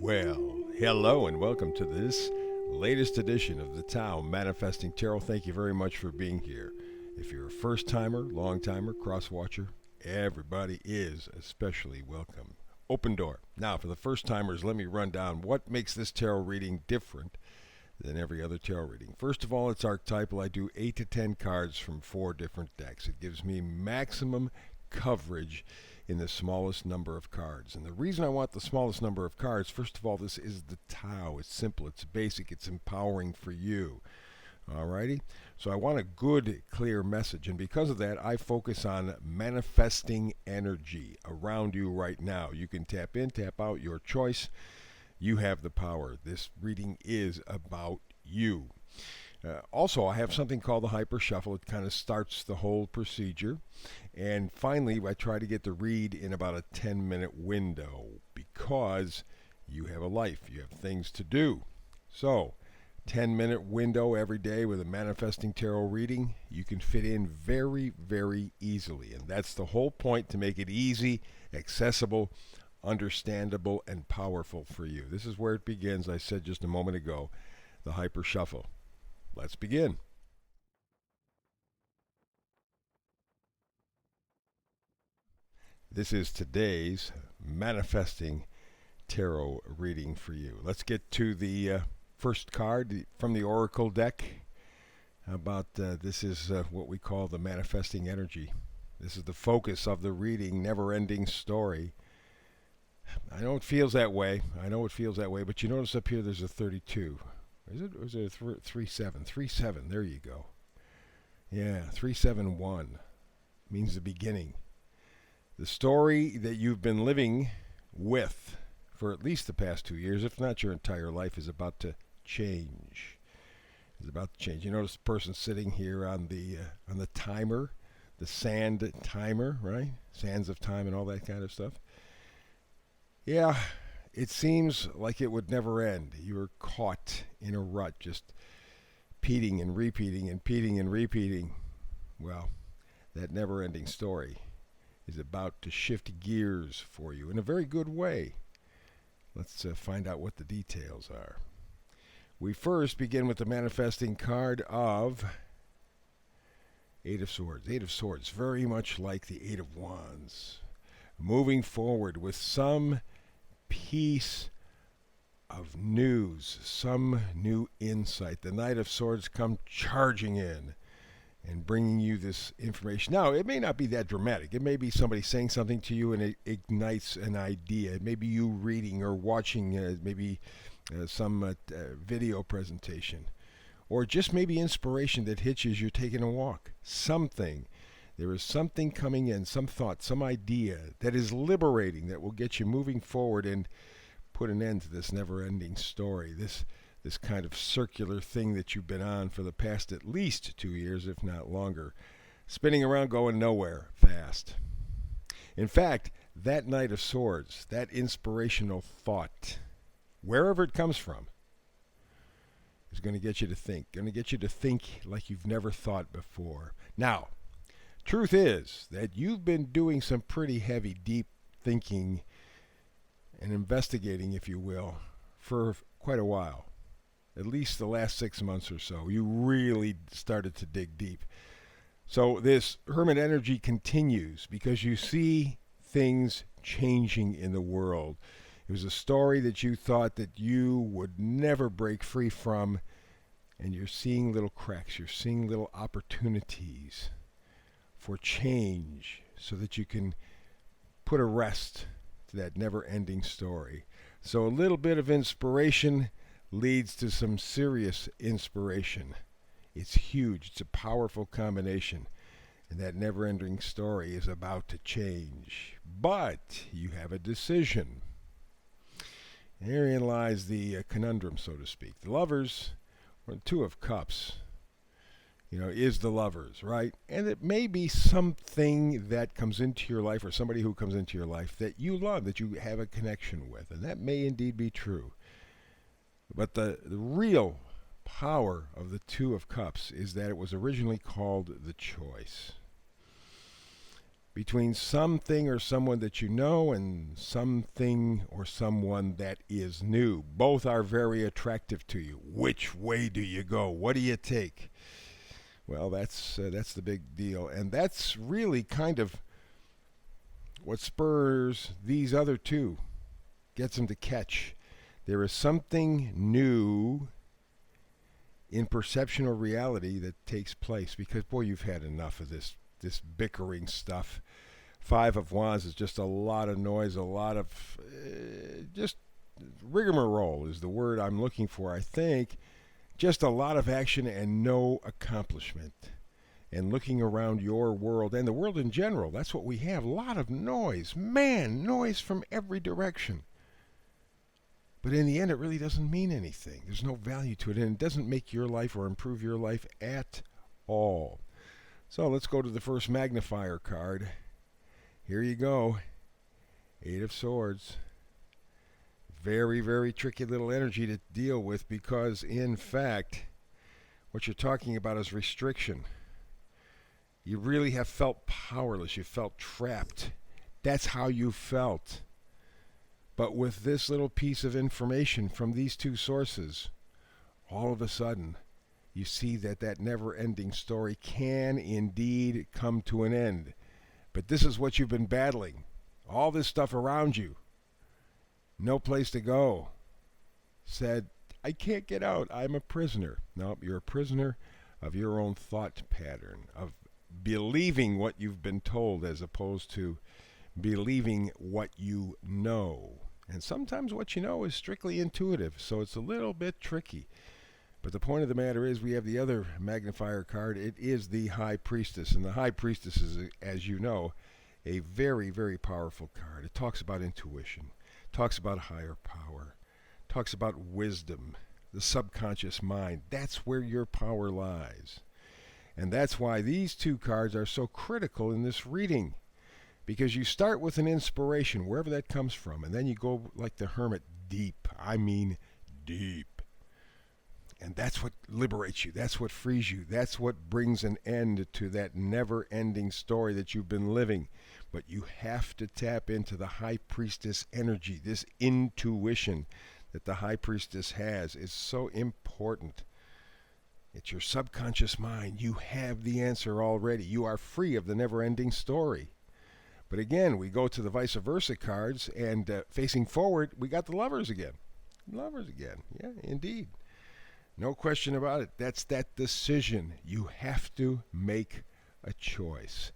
Well, hello and welcome to this latest edition of the Tao Manifesting Tarot. Thank you very much for being here. If you're a first timer, long timer, cross watcher, everybody is especially welcome. Open door. Now, for the first timers, let me run down what makes this tarot reading different than every other tarot reading. First of all, it's archetypal. I do 8 to 10 cards from 4 different decks. It gives me maximum coverage in the smallest number of cards. And the reason I want the smallest number of cards, first of all, this is the Tao. It's simple, it's basic, it's empowering for you. Alrighty? So I want a good, clear message. And because of that, I focus on manifesting energy around you right now. You can tap in, tap out, your choice. You have the power. This reading is about you. Also, I have something called the Hyper Shuffle. It kind of starts the whole procedure. And finally, I try to get the read in about a 10-minute window because you have a life. You have things to do. So, 10-minute window every day with a Manifesting Tarot reading, you can fit in very, very easily. And that's the whole point, to make it easy, accessible, understandable, and powerful for you. This is where it begins. I said just a moment ago, the Hyper Shuffle. Let's begin. This is today's Manifesting Tarot reading for you. Let's get to the first card from the Oracle deck. How about this is what we call the manifesting energy. This is the focus of the reading, never-ending story. I know it feels that way. But you notice up here there's a 32. Is it? Or is it a 37? 37. There you go. Yeah, 371 means the beginning. The story that you've been living with for at least the past 2 years, if not your entire life, is about to change. You notice the person sitting here on the timer, the sand timer, right? Sands of time and all that kind of stuff. Yeah. It seems like it would never end. You were caught in a rut, just repeating and repeating. Well, that never-ending story is about to shift gears for you in a very good way. Let's find out what the details are. We first begin with the manifesting card of Eight of Swords. Eight of Swords, very much like the Eight of Wands. Moving forward with some piece of news, some new insight. The Knight of Swords come charging in and bringing you this information. Now, it may not be that dramatic. It may be somebody saying something to you and it ignites an idea. It may be you reading or watching some video presentation. Or just maybe inspiration that hits you as you're taking a walk. Something. There is something coming in, some thought, some idea that is liberating, that will get you moving forward and put an end to this never-ending story, this kind of circular thing that you've been on for the past at least 2 years, if not longer, spinning around, going nowhere fast. In fact, that Knight of Swords, that inspirational thought, wherever it comes from, is going to get you to think like you've never thought before. Now, truth is that you've been doing some pretty heavy, deep thinking and investigating, if you will, for quite a while. At least the last 6 months or so. You really started to dig deep. So this Hermit energy continues because you see things changing in the world. It was a story that you thought that you would never break free from, and you're seeing little cracks. You're seeing little opportunities for change so that you can put a rest to that never-ending story. So a little bit of inspiration leads to some serious inspiration. It's huge. It's a powerful combination. And that never-ending story is about to change. But you have a decision. Therein lies the conundrum, so to speak. The Lovers, or the Two of Cups, is the Lovers, right? And it may be something that comes into your life, or somebody who comes into your life that you love, that you have a connection with. And that may indeed be true. But the real power of the Two of Cups is that it was originally called the choice. between something or someone that you know and something or someone that is new. Both are very attractive to you. Which way do you go? What do you take? Well, that's the big deal, and that's really kind of what spurs these other two, gets them to catch. There is something new in perception or reality that takes place, because boy, you've had enough of this bickering stuff. Five of Wands is just a lot of noise, a lot of just rigmarole is the word I'm looking for, I think. Just a lot of action and no accomplishment. And looking around your world and the world in general, that's what we have. A lot of noise. Man, noise from every direction. But in the end, it really doesn't mean anything. There's no value to it, and it doesn't make your life or improve your life at all. So let's go to the first magnifier card. Here you go. Eight of Swords. Very, very tricky little energy to deal with, because, in fact, what you're talking about is restriction. You really have felt powerless. You felt trapped. That's how you felt. But with this little piece of information from these two sources, all of a sudden, you see that never-ending story can indeed come to an end. But this is what you've been battling. All this stuff around you. No place to go. Said, I can't get out. I'm a prisoner. No, you're a prisoner of your own thought pattern, of believing what you've been told as opposed to believing what you know. And sometimes what you know is strictly intuitive, so it's a little bit tricky. But the point of the matter is, we have the other magnifier card. It is the High Priestess. And the High Priestess is, as you know, a very, very powerful card. It talks about intuition, talks about higher power, talks about wisdom, the subconscious mind. That's where your power lies. And that's why these two cards are so critical in this reading. Because you start with an inspiration, wherever that comes from, and then you go like the hermit deep. I mean deep. And that's what liberates you. That's what frees you. That's what brings an end to that never-ending story that you've been living. But you have to tap into the High Priestess energy. This intuition that the High Priestess has is so important. It's your subconscious mind. You have the answer already. You are free of the never-ending story. But again, we go to the vice versa cards, and facing forward, we got the Lovers again. Lovers again. Yeah, indeed. No question about it. That's that decision. You have to make a choice.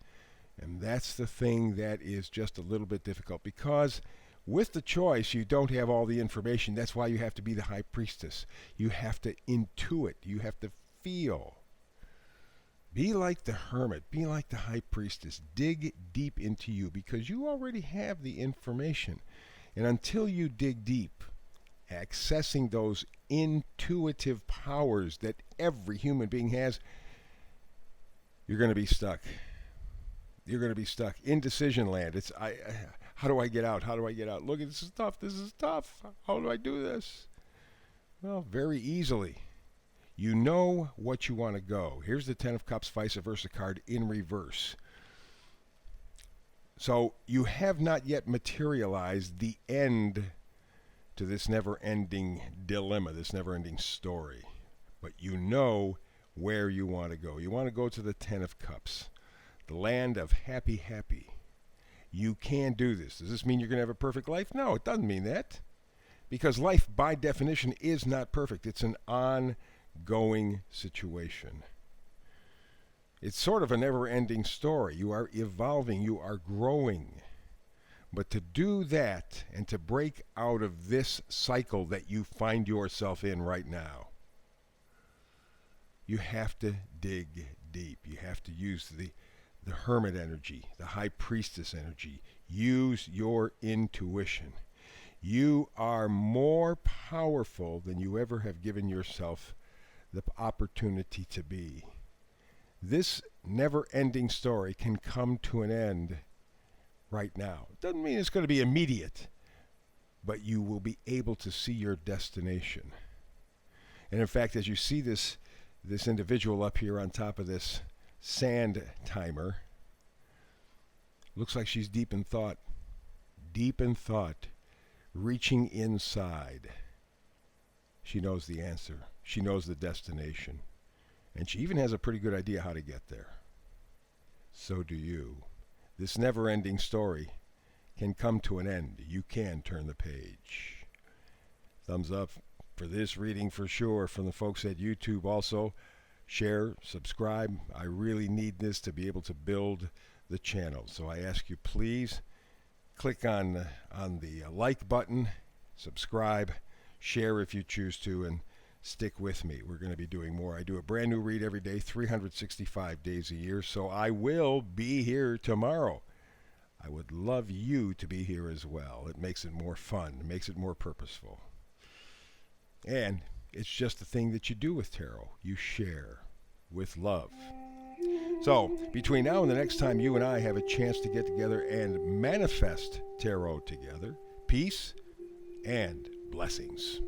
And that's the thing that is just a little bit difficult, because with the choice, you don't have all the information. That's why you have to be the High Priestess. You have to intuit. You have to feel. Be like the hermit. Be like the High Priestess. Dig deep into you, because you already have the information. And until you dig deep, accessing those intuitive powers that every human being has, you're going to be stuck. You're going to be stuck. Indecision land. It's, how do I get out? How do I get out? Look, this is tough. This is tough. How do I do this? Well, very easily. You know what you want to go. Here's the Ten of Cups vice versa card in reverse. So you have not yet materialized the end to this never-ending dilemma, this never-ending story. But you know where you want to go. You want to go to the Ten of Cups, the land of happy, happy. You can do this. Does this mean you're going to have a perfect life? No, it doesn't mean that. Because life, by definition, is not perfect. It's an ongoing situation. It's sort of a never-ending story. You are evolving. You are growing. But to do that and to break out of this cycle that you find yourself in right now, you have to dig deep. You have to use the hermit energy, the High Priestess energy. Use your intuition. You are more powerful than you ever have given yourself the opportunity to be. This never-ending story can come to an end right now. It doesn't mean it's going to be immediate, but you will be able to see your destination. And in fact, as you see this individual up here on top of this sand timer, Looks like she's deep in thought. Deep in thought. Reaching inside. She knows the answer. She knows the destination. And she even has a pretty good idea how to get there. So do you. This never-ending story can come to an end. You can turn the page. Thumbs up for this reading for sure from the folks at YouTube. Also, share, subscribe. I really need this to be able to build the channel. So I ask you, please click on the like button, subscribe, share if you choose to, and stick with me. We're going to be doing more. I do a brand new read every day, 365 days a year, so I will be here tomorrow. I would love you to be here as well. It makes it more fun. It makes it more purposeful. And it's just the thing that you do with tarot. You share with love. So, between now and the next time you and I have a chance to get together and manifest tarot together, peace and blessings.